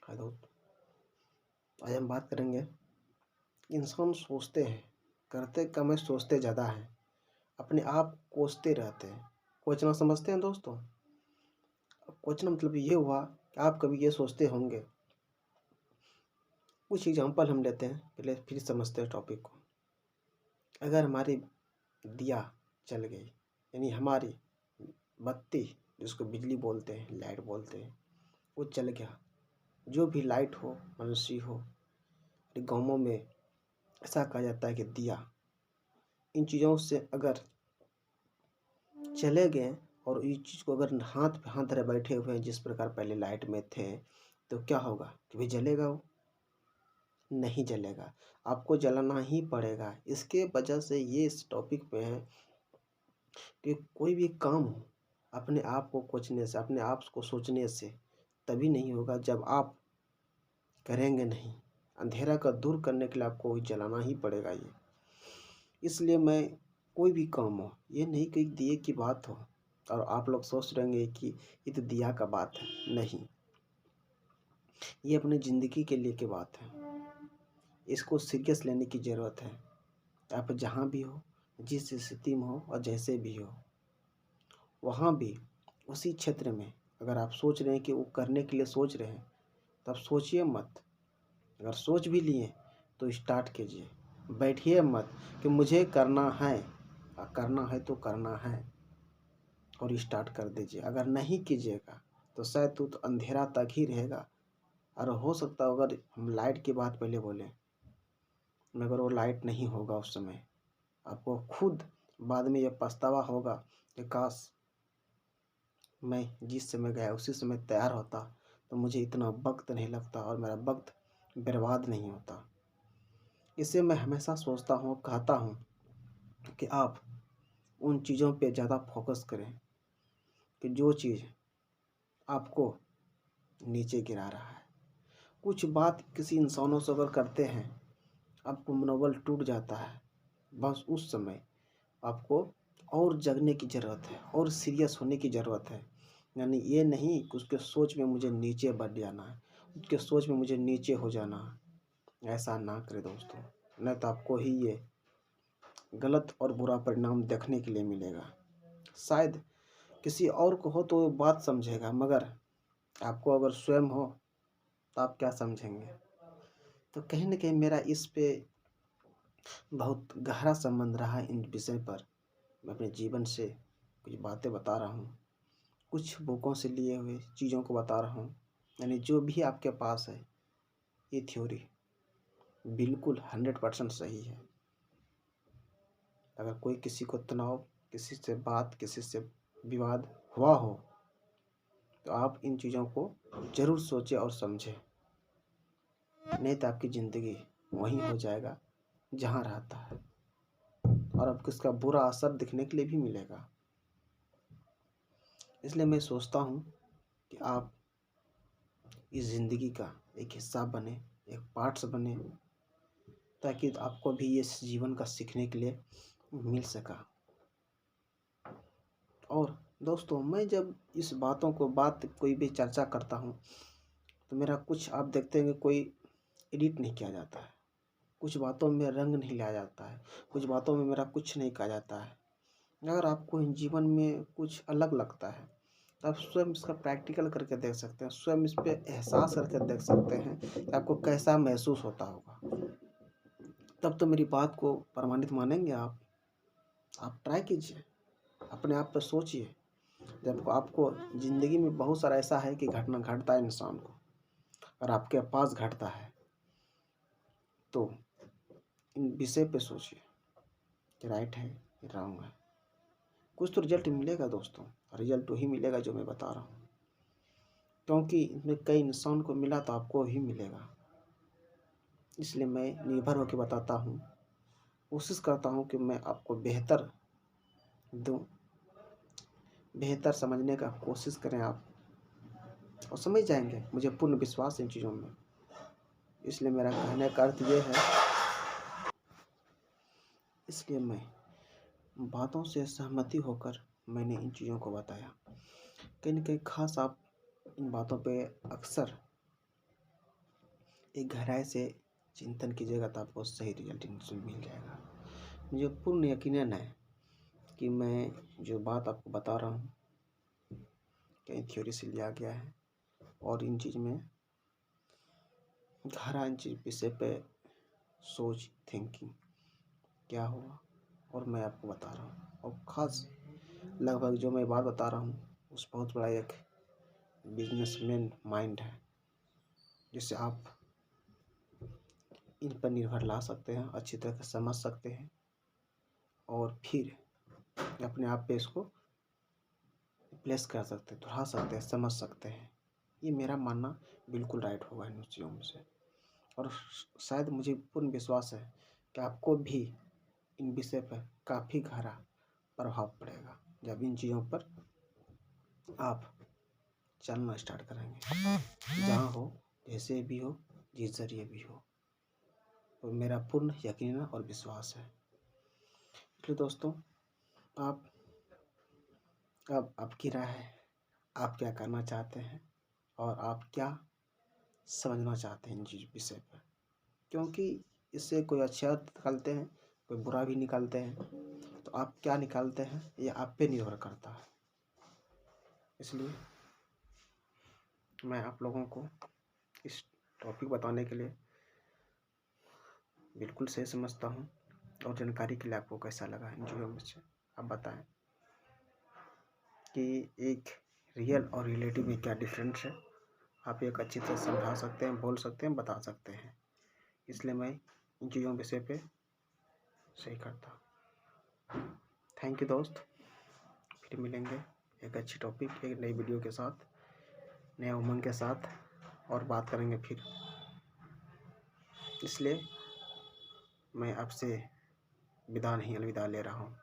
हाय दोस्त, आज हम बात करेंगे। इंसान सोचते हैं, करते कम है, सोचते ज़्यादा हैं। अपने आप कोसते रहते हैं। कोचना समझते हैं दोस्तों। अब कोचना मतलब ये हुआ कि आप कभी ये सोचते होंगे। कुछ एग्जांपल हम लेते हैं, पहले फिर समझते हैं टॉपिक को। अगर हमारी दिया जल गई, यानी हमारी बत्ती, जिसको बिजली बोलते हैं, लाइट बोलते हैं, वो चल गया। जो भी लाइट हो, मनुष्य हो, गाँवों में ऐसा कहा जाता है कि दिया, इन चीज़ों से अगर चले गए और इस चीज़ को अगर हाथ पे हाथ धरे बैठे हुए हैं, जिस प्रकार पहले लाइट में थे, तो क्या होगा कि भाई जलेगा? वो नहीं जलेगा, आपको जलाना ही पड़ेगा। इसके वजह से ये इस टॉपिक पे है कि कोई भी काम हो, अपने आप को कोचने से, अपने आप को सोचने से तभी नहीं होगा जब आप करेंगे नहीं। अंधेरा का दूर करने के लिए आपको जलाना ही पड़ेगा। ये इसलिए मैं कोई भी काम हो, ये नहीं कि दिए की बात हो और आप लोग सोच रहेंगे कि ये तो दिया का बात है। नहीं, ये अपनी ज़िंदगी के लिए की बात है। इसको सीरियस लेने की ज़रूरत है। आप जहाँ भी हो, जिस स्थिति में हो और जैसे भी हो, वहाँ भी उसी क्षेत्र में अगर आप सोच रहे हैं कि वो करने के लिए सोच रहे हैं, तब सोचिए मत। अगर सोच भी लिए तो स्टार्ट कीजिए। बैठिए मत कि मुझे करना है, करना है तो करना है, और स्टार्ट कर दीजिए। अगर नहीं कीजिएगा तो शायद तो अंधेरा तक ही रहेगा। और हो सकता है, अगर हम लाइट की बात पहले बोलें, मगर वो लाइट नहीं होगा उस समय, आपको खुद बाद में ये पछतावा होगा कि काश मैं जिस समय गया उसी समय तैयार होता तो मुझे इतना वक्त नहीं लगता और मेरा वक्त बर्बाद नहीं होता। इसे मैं हमेशा सोचता हूँ, कहता हूँ कि आप उन चीज़ों पे ज़्यादा फोकस करें कि जो चीज़ आपको नीचे गिरा रहा है। कुछ बात किसी इंसानों से अगर करते हैं, आपको मनोबल टूट जाता है। बस उस समय आपको और जगने की ज़रूरत है और सीरियस होने की ज़रूरत है। यानी ये नहीं कि उसके सोच में मुझे नीचे बढ़ जाना है, उसके सोच में मुझे नीचे हो जाना है। ऐसा ना करें दोस्तों, नहीं तो आपको ही ये गलत और बुरा परिणाम देखने के लिए मिलेगा। शायद किसी और को हो तो वो बात समझेगा, मगर आपको अगर स्वयं हो तो आप क्या समझेंगे? तो कहीं न कहीं मेरा इस पे बहुत गहरा संबंध रहा है। इन विषय पर मैं अपने जीवन से कुछ बातें बता रहा हूँ, कुछ बुकों से लिए हुए चीज़ों को बता रहा हूँ। यानी जो भी आपके पास है, ये थ्योरी बिल्कुल 100% सही है। अगर कोई किसी को तनाव, किसी से बात, किसी से विवाद हुआ हो, तो आप इन चीज़ों को ज़रूर सोचें और समझें। नहीं तो आपकी ज़िंदगी वहीं हो जाएगा जहाँ रहता है, और आपको इसका बुरा असर दिखने के लिए भी मिलेगा। इसलिए मैं सोचता हूँ कि आप इस ज़िंदगी का एक हिस्सा बने, एक पार्ट्स बने, ताकि आपको भी ये जीवन का सीखने के लिए मिल सका। और दोस्तों, मैं जब इस बातों को कोई भी चर्चा करता हूँ, तो मेरा कुछ आप देखते हैं कि कोई एडिट नहीं किया जाता है, कुछ बातों में रंग नहीं लाया जाता है, कुछ बातों में मेरा कुछ नहीं कहा जाता है। अगर आपको इन जीवन में कुछ अलग लगता है तो आप स्वयं इसका प्रैक्टिकल करके देख सकते हैं, स्वयं इस पे एहसास करके देख सकते हैं कि आपको कैसा महसूस होता होगा। तब तो मेरी बात को प्रमाणित मानेंगे आप ट्राई कीजिए, अपने आप पर सोचिए। जब आपको ज़िंदगी में बहुत सारा ऐसा है कि घटना घटता है इंसान को, और आपके पास घटता है, तो इन विषय पे सोचिए कि राइट है कि रॉन्ग है। कुछ तो रिजल्ट मिलेगा दोस्तों, रिजल्ट वही मिलेगा जो मैं बता रहा हूँ, क्योंकि इसमें कई इंसान को मिला तो आपको ही मिलेगा। इसलिए मैं निर्भर होकर बताता हूँ, कोशिश करता हूँ कि मैं आपको बेहतर दूँ, बेहतर समझने का कोशिश करें आप, और समझ जाएंगे, मुझे पूर्ण विश्वास है इन चीज़ों में। इसलिए मेरा कहने का अर्थ ये है, इसलिए मैं बातों से सहमति होकर मैंने इन चीज़ों को बताया। कहीं न कहीं ख़ास आप इन बातों पे अक्सर एक गहराई से चिंतन कीजिएगा तो आपको सही रिजल्ट मिल जाएगा। मुझे पूर्ण यकीन है कि मैं जो बात आपको बता रहा हूँ कहीं थ्योरी से लिया गया है और इन चीज़ में गहरा इन चीज़ विषय पे सोच थिंकिंग क्या हुआ और मैं आपको बता रहा हूँ। और ख़ास लगभग जो मैं बात बता रहा हूँ उस बहुत बड़ा एक बिजनेसमैन माइंड है जिससे आप इन पर निर्भर ला सकते हैं, अच्छी तरह से समझ सकते हैं और फिर अपने आप पे इसको प्लेस कर सकते हैं, दोहरा सकते हैं, समझ सकते हैं। ये मेरा मानना बिल्कुल राइट होगा इन चीज़ों में से। और शायद मुझे पूर्ण विश्वास है कि आपको भी इन विषय पर काफ़ी गहरा प्रभाव पड़ेगा जब इन चीज़ों पर आप चलना स्टार्ट करेंगे, जहाँ हो, जैसे भी हो, जिस जरिए भी हो। तो मेरा पूर्ण यकीन और विश्वास है। इसलिए दोस्तों, आप अब आपकी राय है, आप क्या करना चाहते हैं और आप क्या समझना चाहते हैं इन चीज़ विषय पर, क्योंकि इससे कोई अच्छा निकालते हैं, कोई बुरा भी निकालते हैं। तो आप क्या निकालते हैं ये आप पे निर्भर करता है। इसलिए मैं आप लोगों को इस टॉपिक बताने के लिए बिल्कुल सही समझता हूँ। और जानकारी के लिए आपको कैसा लगा इन चीज़ों में से आप बताएं कि एक रियल और रिलेटिव में क्या डिफरेंस है। आप एक अच्छी तरह समझा सकते हैं, बोल सकते हैं, बता सकते हैं। इसलिए मैं इन चीज़ों विषय पे सही करता। थैंक यू दोस्त। फिर मिलेंगे एक अच्छी टॉपिक, एक नई वीडियो के साथ, नए उमंग के साथ और बात करेंगे फिर। इसलिए मैं आपसे विदा नहीं, अलविदा ले रहा हूँ।